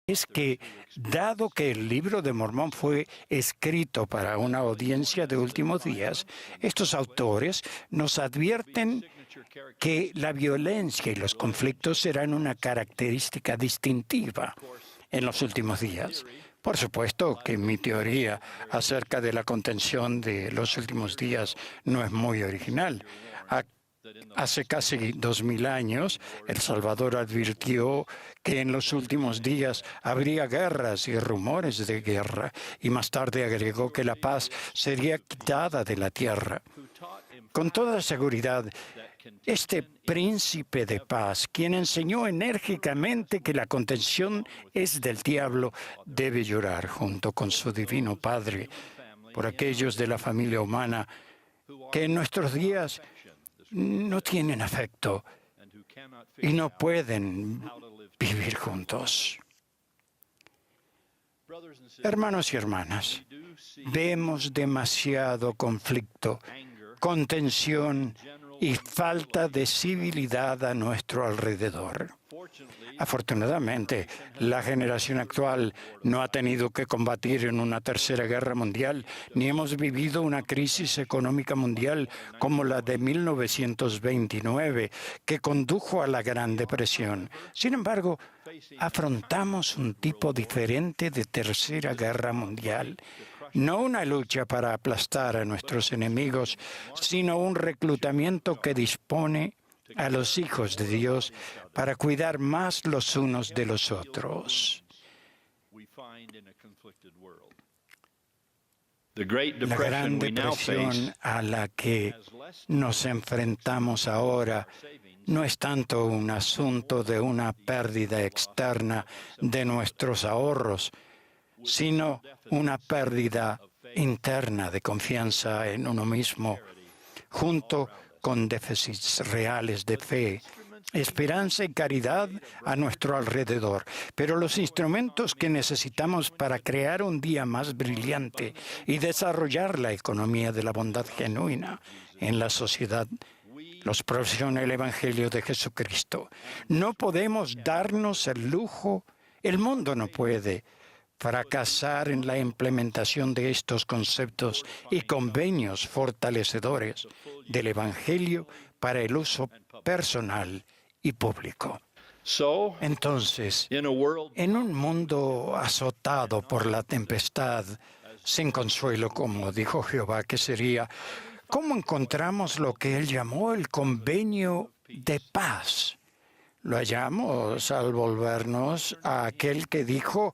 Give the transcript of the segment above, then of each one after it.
es que, dado que el libro de Mormón fue escrito para una audiencia de últimos días, estos autores nos advierten que la violencia y los conflictos serán una característica distintiva en los últimos días. Por supuesto que mi teoría acerca de la contención de los últimos días no es muy original. Hace casi 2000 años, El Salvador advirtió que en los últimos días habría guerras y rumores de guerra, y más tarde agregó que la paz sería quitada de la tierra. Con toda seguridad, este príncipe de paz, quien enseñó enérgicamente que la contención es del diablo, debe llorar junto con su divino Padre por aquellos de la familia humana que en nuestros días no tienen afecto y no pueden vivir juntos. Hermanos y hermanas, vemos demasiado conflicto, contención y falta de civilidad a nuestro alrededor. Afortunadamente, la generación actual no ha tenido que combatir en una tercera guerra mundial, ni hemos vivido una crisis económica mundial como la de 1929, que condujo a la Gran Depresión. Sin embargo, afrontamos un tipo diferente de tercera guerra mundial. No una lucha para aplastar a nuestros enemigos, sino un reclutamiento que dispone a los hijos de Dios para cuidar más los unos de los otros. La Gran Depresión a la que nos enfrentamos ahora no es tanto un asunto de una pérdida externa de nuestros ahorros, sino una pérdida interna de confianza en uno mismo, junto con déficits reales de fe, esperanza y caridad a nuestro alrededor. Pero los instrumentos que necesitamos para crear un día más brillante y desarrollar la economía de la bondad genuina en la sociedad los proporciona el Evangelio de Jesucristo. No podemos darnos el lujo, el mundo no puede fracasar en la implementación de estos conceptos y convenios fortalecedores del Evangelio para el uso personal y público. Entonces, en un mundo azotado por la tempestad, sin consuelo, como dijo Jehová que sería, ¿cómo encontramos lo que él llamó el convenio de paz? Lo hallamos al volvernos a aquel que dijo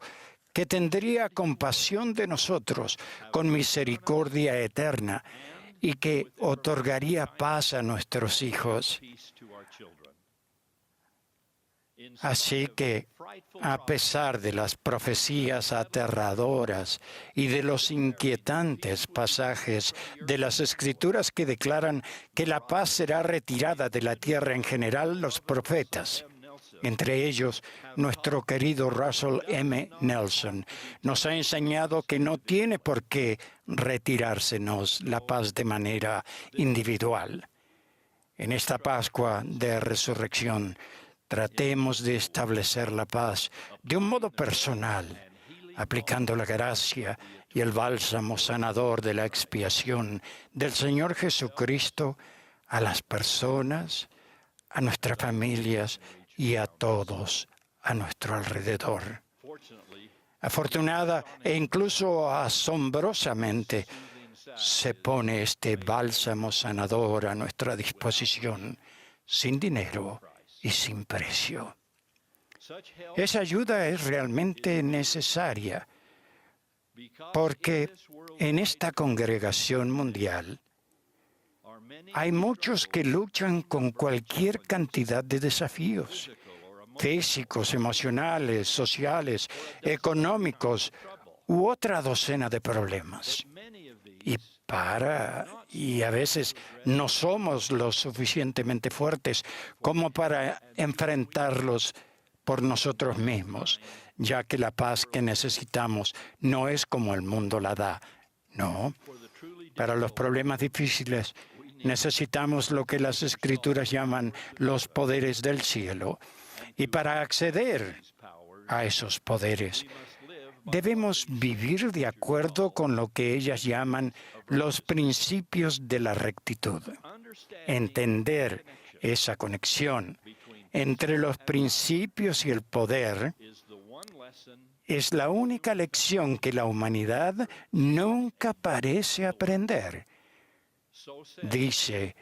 que tendría compasión de nosotros con misericordia eterna y que otorgaría paz a nuestros hijos. Así que, a pesar de las profecías aterradoras y de los inquietantes pasajes de las Escrituras que declaran que la paz será retirada de la tierra en general, los profetas, entre ellos nuestro querido Russell M. Nelson, nos ha enseñado que no tiene por qué retirársenos la paz de manera individual. En esta Pascua de Resurrección, tratemos de establecer la paz de un modo personal, aplicando la gracia y el bálsamo sanador de la expiación del Señor Jesucristo a las personas, a nuestras familias y a todos a nuestro alrededor. Afortunada e incluso asombrosamente, se pone este bálsamo sanador a nuestra disposición, sin dinero y sin precio. Esa ayuda es realmente necesaria, porque en esta congregación mundial hay muchos que luchan con cualquier cantidad de desafíos físicos, emocionales, sociales, económicos u otra docena de problemas. Y a veces no somos lo suficientemente fuertes como para enfrentarlos por nosotros mismos, ya que la paz que necesitamos no es como el mundo la da. No, para los problemas difíciles necesitamos lo que las Escrituras llaman los poderes del cielo. Y para acceder a esos poderes. Debemos vivir de acuerdo con lo que ellas llaman los principios de la rectitud. Entender esa conexión entre los principios y el poder es la única lección que la humanidad nunca parece aprender, dice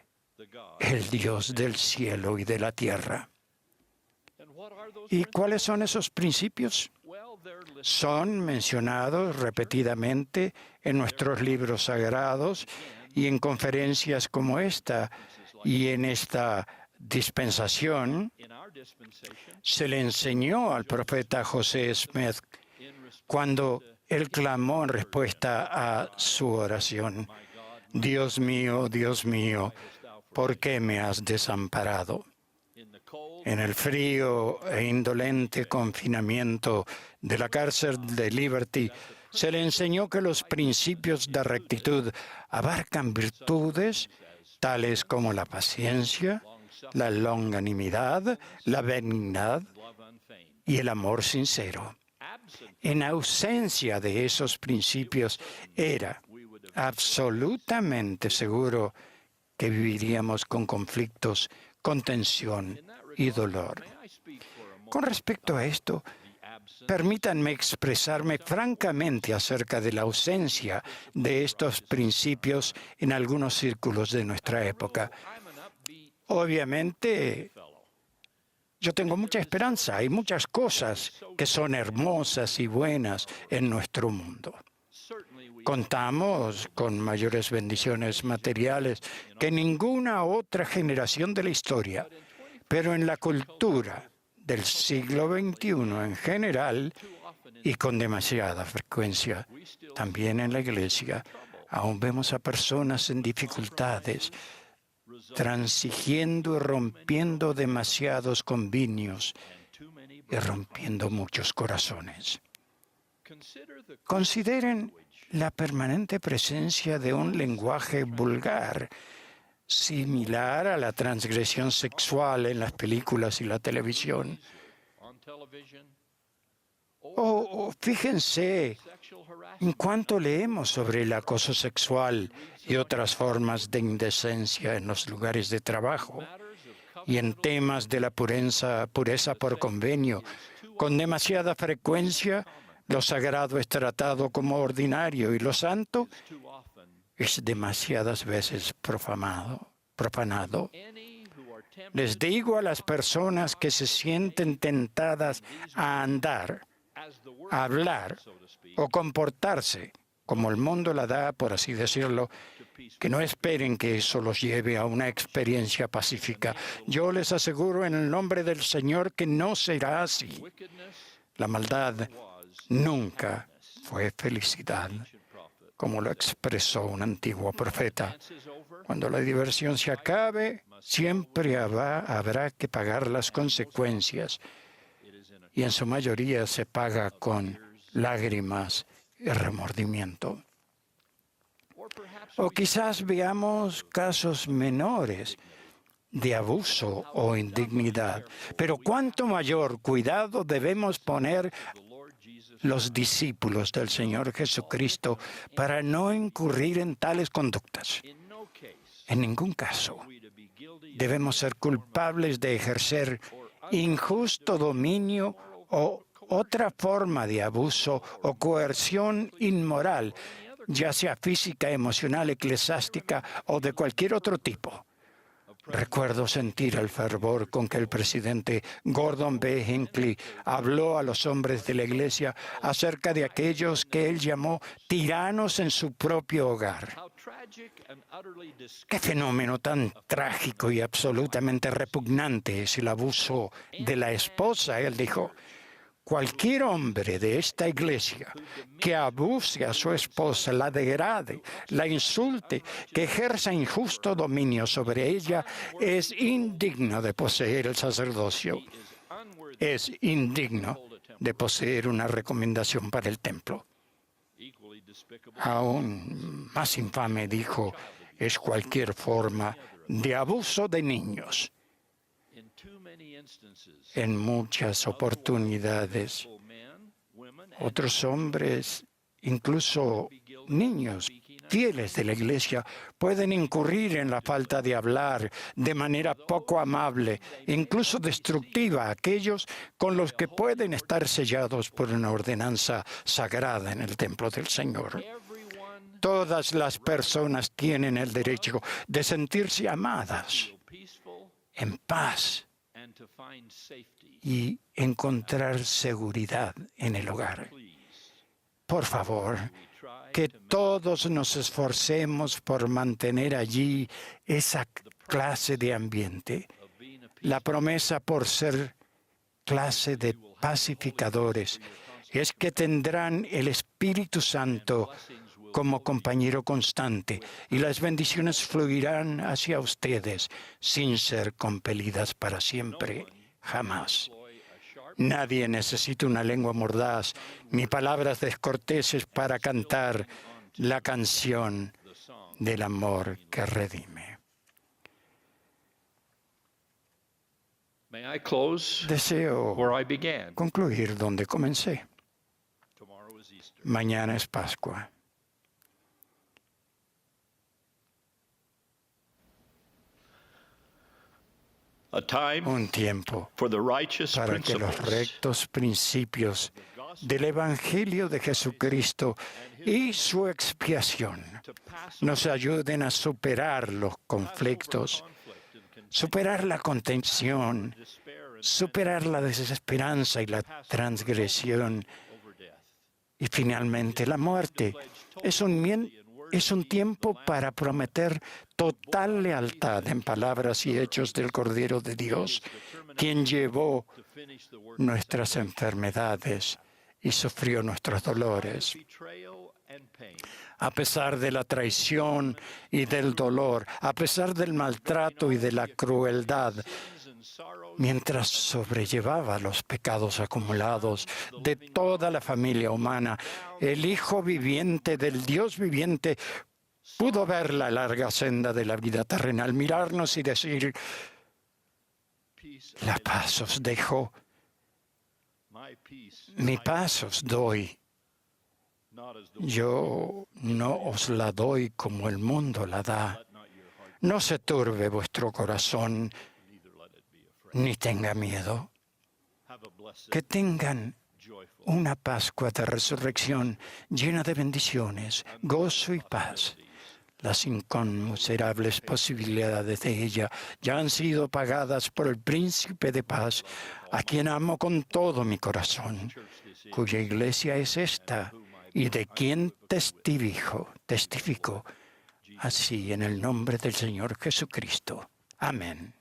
el Dios del cielo y de la tierra. ¿Y cuáles son esos principios? Son mencionados repetidamente en nuestros libros sagrados y en conferencias como esta. Y en esta dispensación se le enseñó al profeta José Smith cuando él clamó en respuesta a su oración: Dios mío, ¿por qué me has desamparado? En el frío e indolente confinamiento de la cárcel de Liberty, se le enseñó que los principios de rectitud abarcan virtudes tales como la paciencia, la longanimidad, la benignidad y el amor sincero. En ausencia de esos principios, era absolutamente seguro que viviríamos con conflictos, con tensión y dolor. Con respecto a esto, permítanme expresarme francamente acerca de la ausencia de estos principios en algunos círculos de nuestra época. Obviamente, yo tengo mucha esperanza. Hay muchas cosas que son hermosas y buenas en nuestro mundo. Contamos con mayores bendiciones materiales que ninguna otra generación de la historia, pero en la cultura del siglo XXI en general y con demasiada frecuencia, también en la Iglesia, aún vemos a personas en dificultades, transigiendo y rompiendo demasiados convenios y rompiendo muchos corazones. Consideren la permanente presencia de un lenguaje vulgar, similar a la transgresión sexual en las películas y la televisión. O fíjense en cuánto leemos sobre el acoso sexual y otras formas de indecencia en los lugares de trabajo, y en temas de la pureza por convenio. Con demasiada frecuencia, lo sagrado es tratado como ordinario y lo santo es demasiadas veces profanado. Les digo a las personas que se sienten tentadas a andar, a hablar o comportarse como el mundo la da, por así decirlo, que no esperen que eso los lleve a una experiencia pacífica. Yo les aseguro en el nombre del Señor que no será así. La maldad nunca fue felicidad, como lo expresó un antiguo profeta. Cuando la diversión se acabe, siempre habrá que pagar las consecuencias, y en su mayoría se paga con lágrimas y remordimiento. O quizás veamos casos menores de abuso o indignidad, pero cuánto mayor cuidado debemos poner los discípulos del Señor Jesucristo para no incurrir en tales conductas. En ningún caso debemos ser culpables de ejercer injusto dominio o otra forma de abuso o coerción inmoral, ya sea física, emocional, eclesiástica o de cualquier otro tipo. Recuerdo sentir el fervor con que el presidente Gordon B. Hinckley habló a los hombres de la Iglesia acerca de aquellos que él llamó tiranos en su propio hogar. Qué fenómeno tan trágico y absolutamente repugnante es el abuso de la esposa, él dijo. Cualquier hombre de esta iglesia que abuse a su esposa, la degrade, la insulte, que ejerza injusto dominio sobre ella, es indigno de poseer el sacerdocio. Es indigno de poseer una recomendación para el templo. Aún más infame, dijo, es cualquier forma de abuso de niños. En muchas oportunidades, otros hombres, incluso niños fieles de la Iglesia, pueden incurrir en la falta de hablar de manera poco amable, incluso destructiva, a aquellos con los que pueden estar sellados por una ordenanza sagrada en el templo del Señor. Todas las personas tienen el derecho de sentirse amadas, en paz y encontrar seguridad en el hogar. Por favor, que todos nos esforcemos por mantener allí esa clase de ambiente. La promesa por ser clase de pacificadores es que tendrán el Espíritu Santo como compañero constante y las bendiciones fluirán hacia ustedes sin ser compelidas para siempre, jamás. Nadie necesita una lengua mordaz ni palabras descorteses para cantar la canción del amor que redime. Deseo concluir donde comencé. Mañana es Pascua. Un tiempo para que los rectos principios del Evangelio de Jesucristo y su expiación nos ayuden a superar los conflictos, superar la contención, superar la desesperanza y la transgresión y finalmente la muerte. Es un tiempo para prometer total lealtad en palabras y hechos del Cordero de Dios, quien llevó nuestras enfermedades y sufrió nuestros dolores. A pesar de la traición y del dolor, a pesar del maltrato y de la crueldad, mientras sobrellevaba los pecados acumulados de toda la familia humana, el Hijo viviente del Dios viviente pudo ver la larga senda de la vida terrenal, mirarnos y decir: la paz os dejo, mi paz os doy. Yo no os la doy como el mundo la da. No se turbe vuestro corazón, ni tenga miedo. Que tengan una Pascua de resurrección llena de bendiciones, gozo y paz. Las inconmensurables posibilidades de ella ya han sido pagadas por el Príncipe de Paz, a quien amo con todo mi corazón, cuya iglesia es esta y de quien testifico, así en el nombre del Señor Jesucristo. Amén.